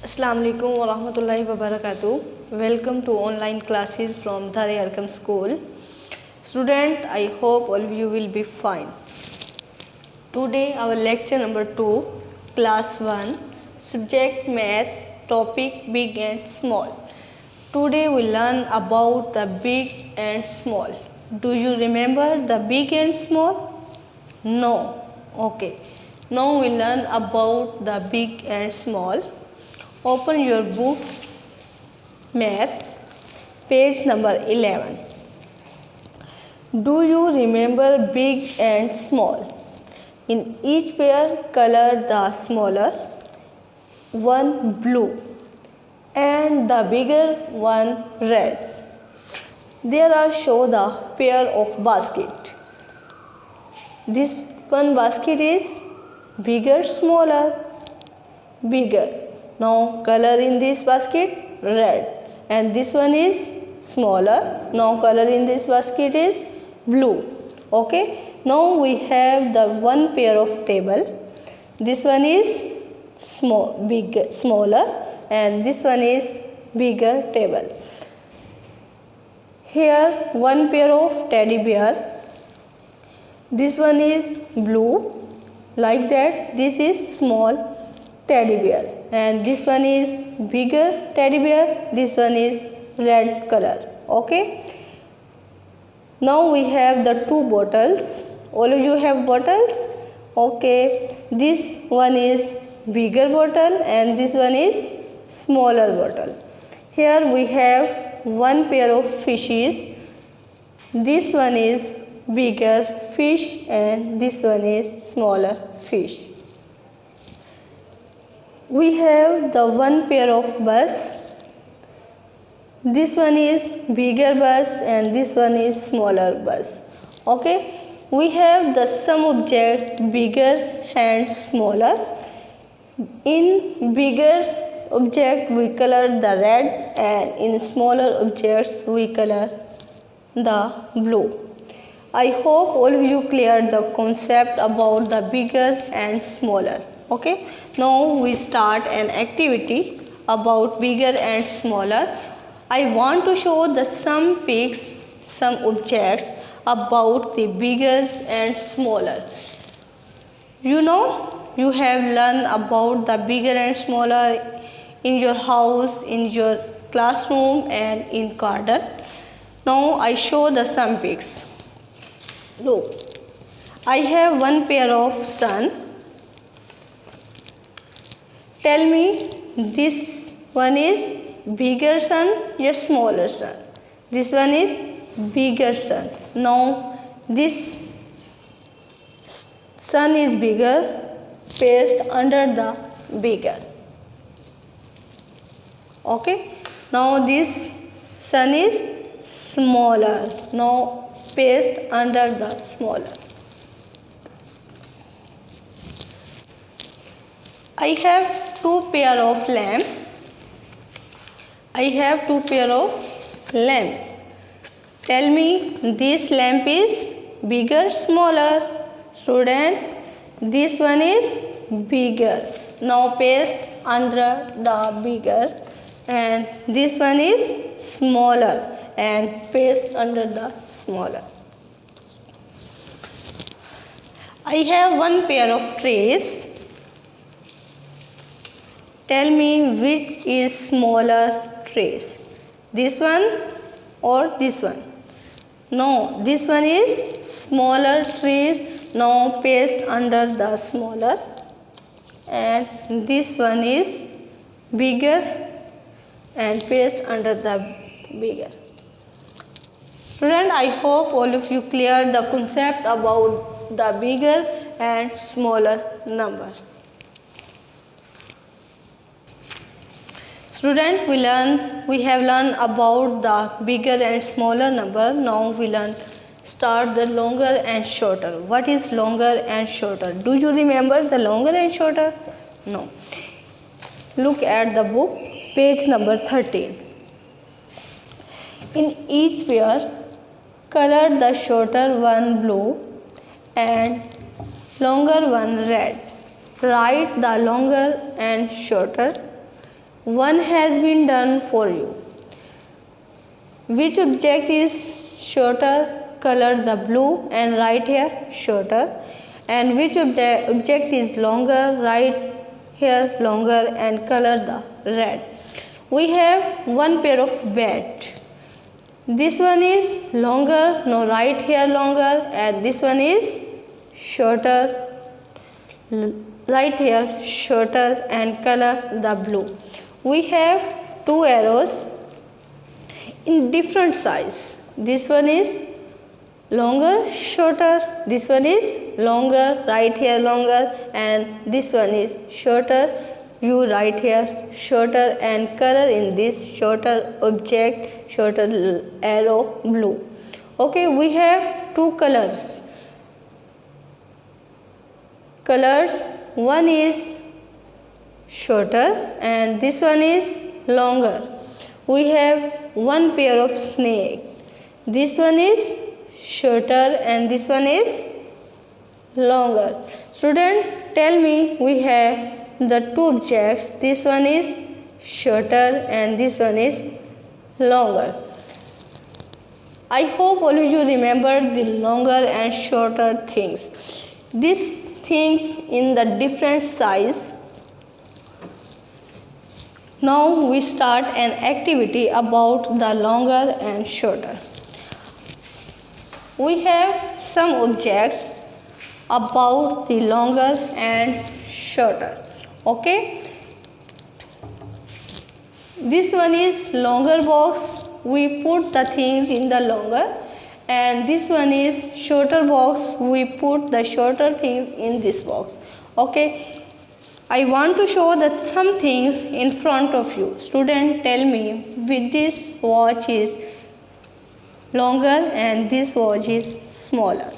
Assalamu alaikum wa rahmatullahi wa barakatuh. Welcome to online classes from Dhare Arkam School. Student, I hope all of you will be fine. Today our lecture number 2, class 1, subject math, topic big and small. Today we learn about the big and small. Do you remember the big and small? No. Okay. Now we learn about the big and small. Open your book, Maths, page number 11. Do you remember big and small? In each pair, color the smaller one blue and the bigger one red. There are show the pair of basket. This one basket is bigger, smaller, bigger. Now color in this basket red, and this one is smaller. Now color in this basket is blue. Okay. Now we have the one pair of table. This one is smaller, and this one is bigger table. Here one pair of teddy bear. This one is blue, like that. This is small teddy bear, and this one is bigger teddy bear. This one is red color. Okay. Now we have the two bottles. All of you have bottles. Okay. This one is bigger bottle and this one is smaller bottle. Here we have one pair of fishes. This one is bigger fish and this one is smaller fish. We have the one pair of bus. This one is bigger bus and this one is smaller bus. Okay. We have the some objects bigger and smaller. In bigger object we color the red, and in smaller objects we color the blue. I hope all of you cleared the concept about the bigger and smaller. Okay. Now we start an activity about bigger and smaller. I want to show the some pics, some objects about the bigger and smaller. You know, you have learned about the bigger and smaller in your house, in your classroom and in garden. Now I show the some pics. Look, I have one pair of sun. Tell me, this one is bigger sun or smaller sun? This one is bigger sun. Now this sun is bigger, paste under the bigger. Okay. Now this sun is smaller. Now paste under the smaller. I have two pair of lamp. I have two pair of lamp. Tell me, this lamp is bigger, smaller? Student, this one is bigger. Now paste under the bigger, and this one is smaller and paste under the smaller. I have one pair of trays. Tell me which is smaller trays, this one or this one? No, this one is smaller trays. Now paste under the smaller, and this one is bigger and paste under the bigger. Student, I hope all of you clear the concept about the bigger and smaller number. Student, we have learned about the bigger and smaller number. Now we start the longer and shorter. What is longer and shorter? Do you remember the longer and shorter? No. Look at the book, page number 13. In each pair, color the shorter one blue and longer one red. Write the longer and shorter One has been done for you. Which object is shorter? Color the blue and write here shorter. And which object is longer? Write here longer and color the red. We have one pair of bat. This one is longer, no, write here longer, and this one is shorter, write here shorter and color the blue. We have two arrows in different size. This one is longer, shorter, this one is longer, write here longer, and this one is shorter. You write here shorter and color in this shorter object, shorter arrow blue. Okay, we have two colors. One is shorter and this one is longer. We have one pair of snake. This one is shorter and this one is longer. Student, tell me, we have the two objects. This one is shorter and this one is longer. I hope all of you remember the longer and shorter things. These things in the different size. Now we start an activity about the longer and shorter. We have some objects about the longer and shorter. Okay, this one is longer box. We put the things in the longer, and this one is shorter box. We put the shorter things in this box. Okay, I want to show that some things in front of you. Student, tell me, with this watch is longer and this watch is smaller.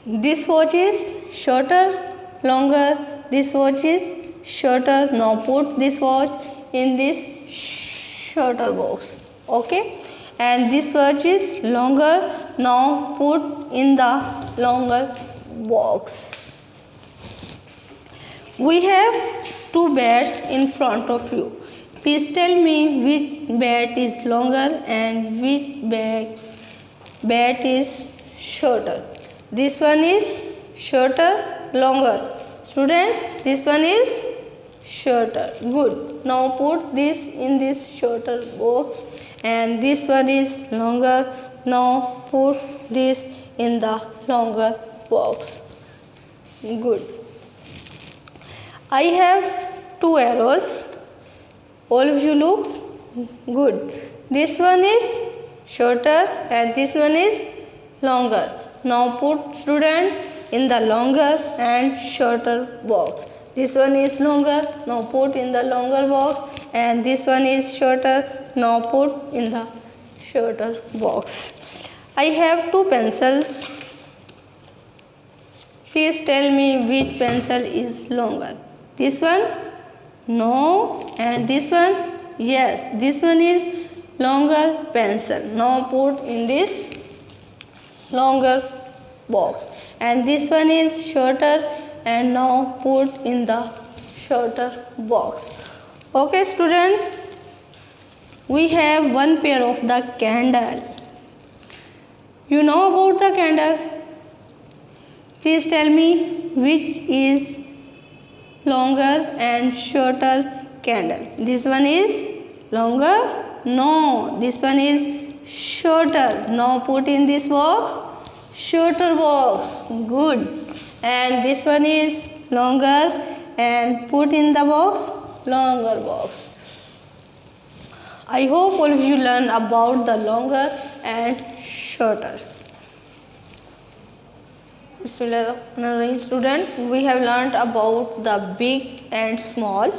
This watch is shorter, longer, this watch is shorter. Now put this watch in this shorter box. Okay, and this watch is longer. Now put in the longer box. We have two bats in front of you. Please tell me which bat is longer and which bat is shorter. This one is shorter, longer. Student, this one is shorter. Good. Now put this in this shorter box, and this one is longer. Now put this in the longer box. Good. I have two arrows. All of you look good. This one is shorter and this one is longer. Now put, student, in the longer and shorter box. This one is longer. Now put in the longer box, and this one is shorter. Now put in the shorter box. I have two pencils. Please tell me which pencil is longer. This one? No. And this one? Yes. This one is longer pencil. Now put in this longer box. And this one is shorter, and now put in the shorter box. Okay, student, we have one pair of the candle. You know about the candle? Please tell me which is longer and shorter candle. This one is longer? No, this one is shorter. Now put in this box, shorter box. Good. And this one is longer, and put in the box, longer box. I hope all of you learn about the longer and shorter. Bismillahirrahmanirrahim. Student, we have learned about the big and small,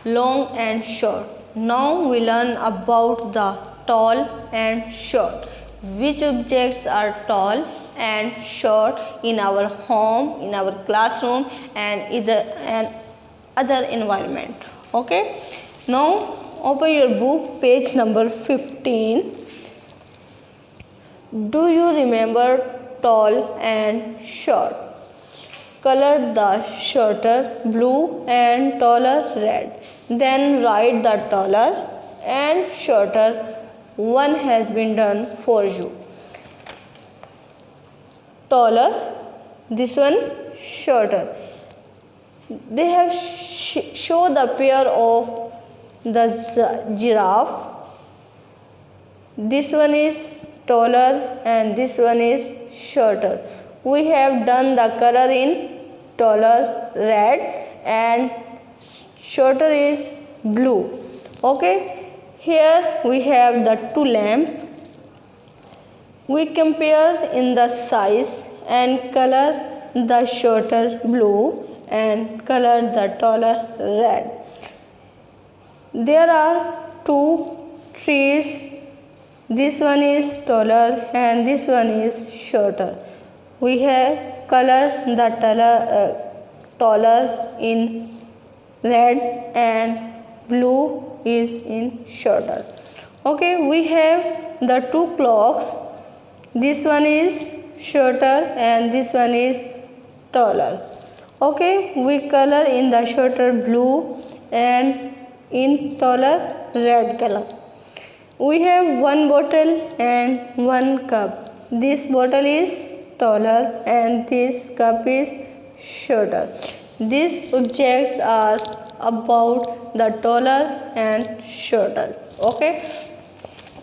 long and short. Now we learn about the tall and short. Which objects are tall and short in our home, in our classroom, and other environment. Okay. Now open your book, page number 15. Do you remember tall and short? color the shorter blue and taller red. Then write the taller and shorter one has been done for you. Taller, this one shorter. They have show the pair of the giraffe. This one is taller and this one is shorter. We have done the color in taller red and shorter is blue. Okay, here we have the two lamp. We compare in the size and color the shorter blue and color the taller red. There are two trees. This one is taller and this one is shorter. We have colored the taller in red and blue is in shorter. Okay, we have the two clocks. This one is shorter and this one is taller. Okay, we color in the shorter blue and in taller red color. We have one bottle and one cup. This bottle is taller and this cup is shorter. These objects are about the taller and shorter. Okay.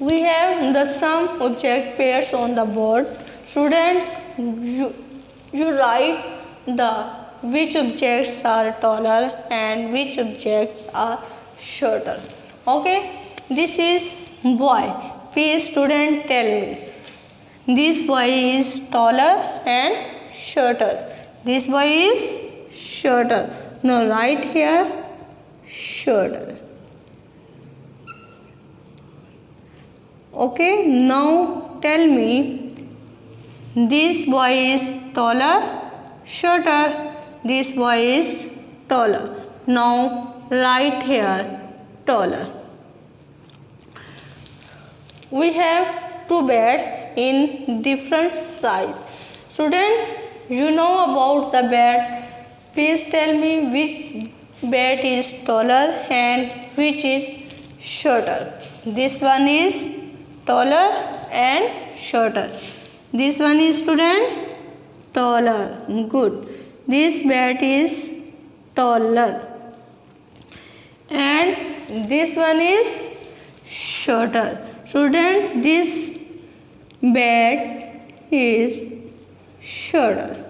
We have the some object pairs on the board. Student, you write the which objects are taller and which objects are shorter. Okay, this is boy. Please student tell me. This boy is taller and shorter. This boy is shorter. Now write here shorter. Okay, now tell me, this boy is taller, shorter. This boy is taller. Now write here taller. We have two beds in different size. Students, you know about the bed. Please tell me which bed is taller and which is shorter. This one is taller and shorter. This one is student taller. Good. This bed is taller and this one is shorter. Student, this bed is shorter.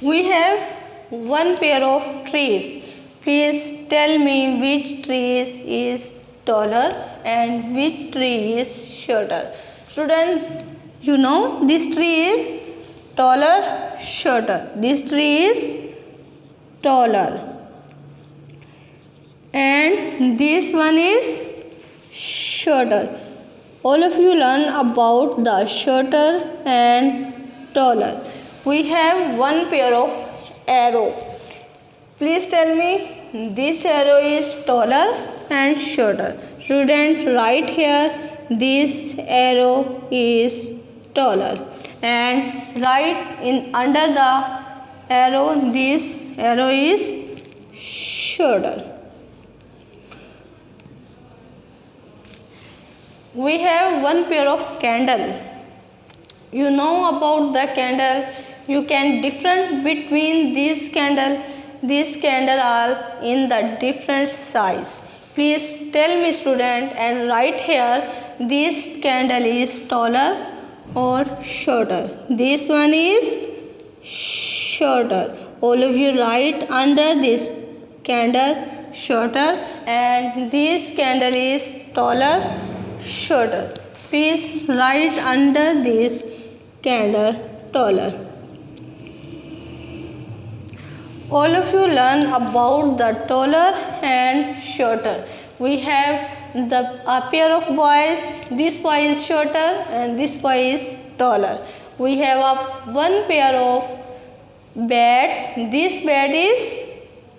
We have one pair of trees. Please tell me which tree is taller and which tree is shorter. Student, you know this tree is taller, shorter. This tree is taller and this one is shorter. All of you learn about the shorter and taller. We have one pair of arrow. Please tell me, this arrow is taller and shorter. Student, write here this arrow is taller and write in under the arrow this arrow is shorter. We have one pair of candle. You know about the candle. You can different between these candle. These candle are in the different size. Please tell me student and write here this candle is taller or shorter. This one is shorter. All of you write under this candle shorter and this candle is taller, shorter. Please write under this candle taller. All of you learn about the taller and shorter. We have a pair of boys. This boy is shorter and this boy is taller. We have one pair of bed. This bed is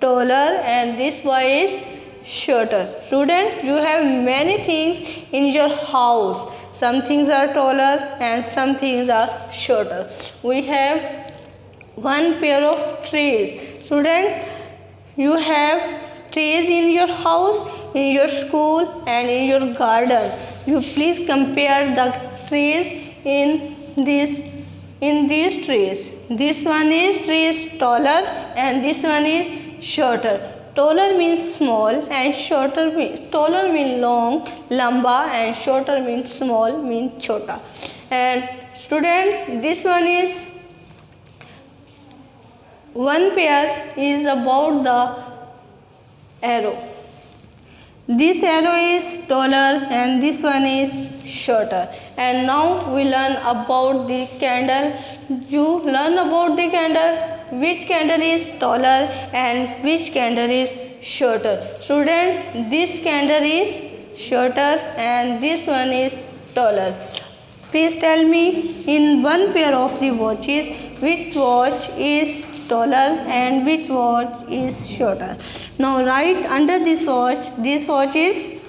taller and this boy is shorter. Student, you have many things in your house. Some things are taller and some things are shorter. We have one pair of trees. Student, you have trees in your house, in your school and in your garden. You please compare the trees in these trees. This one is tree is taller and this one is shorter. Taller means small and shorter means taller means long, lamba, and shorter means small means chota. And student, this one is one pair is about the arrow. This arrow is taller and this one is shorter. And now we learn about the candle. You learn about the candle, which candle is taller and which candle is shorter. Student, this candle is shorter and this one is taller. Please tell me, in one pair of the watches, which watch is taller and which watch is shorter. Now write under this watch is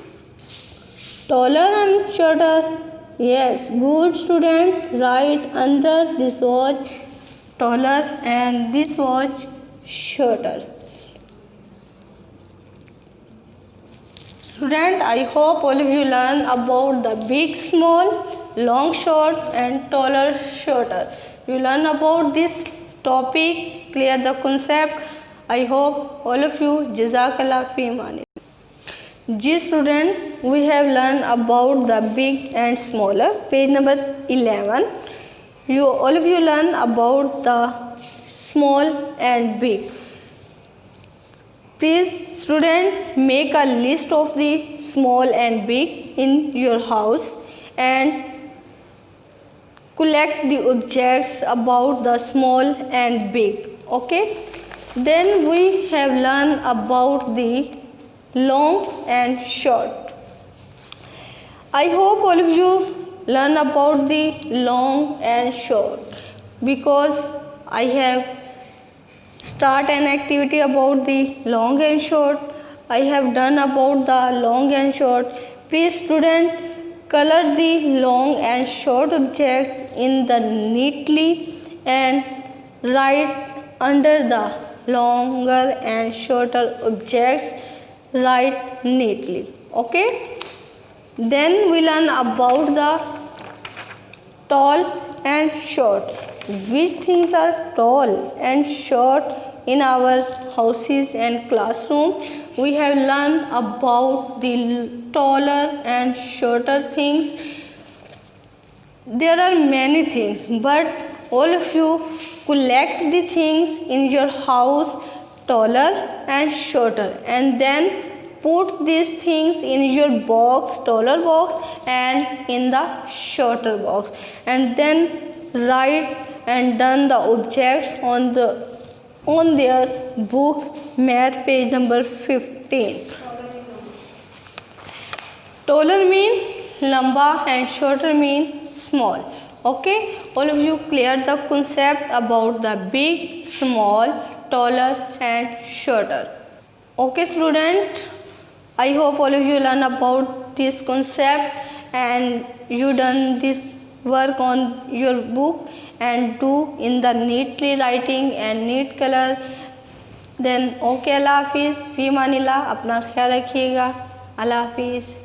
taller and shorter. Yes, good student, write under this watch taller and this watch shorter. Student, I hope all of you learn about the big, small, long, short and taller, shorter. You learn about this topic, clear the concept. I hope all of you. Jazakallah fi mani. Ji student, we have learned about the big and smaller. Page number 11. All of you learn about the small and big. Please student, make a list of the small and big in your house and collect the objects about the small and big. Okay. Then we have learned about the long and short. I hope all of you learn about the long and short, because I have start an activity about the long and short. I have done about the long and short. Please student, color the long and short objects in the neatly and write under the longer and shorter objects, write neatly. Okay. Then we learn about the tall and short. Which things are tall and short in our houses and classroom? We have learned about the taller and shorter things. There are many things, but all of you collect the things in your house, taller and shorter, and then put these things in your box, taller box, and in the shorter box, and then write and done the objects on their books. Math page number 15. Taller mean lamba and shorter mean small. Okay, all of you clear the concept about the big, small, taller and shorter. Okay student, I hope all of you learn about this concept and you done this work on your book and do in the neatly writing and neat color. Then okay, Allah Hafiz, fi manillah, अपना ख्याल रखिएगा, Allah Hafiz.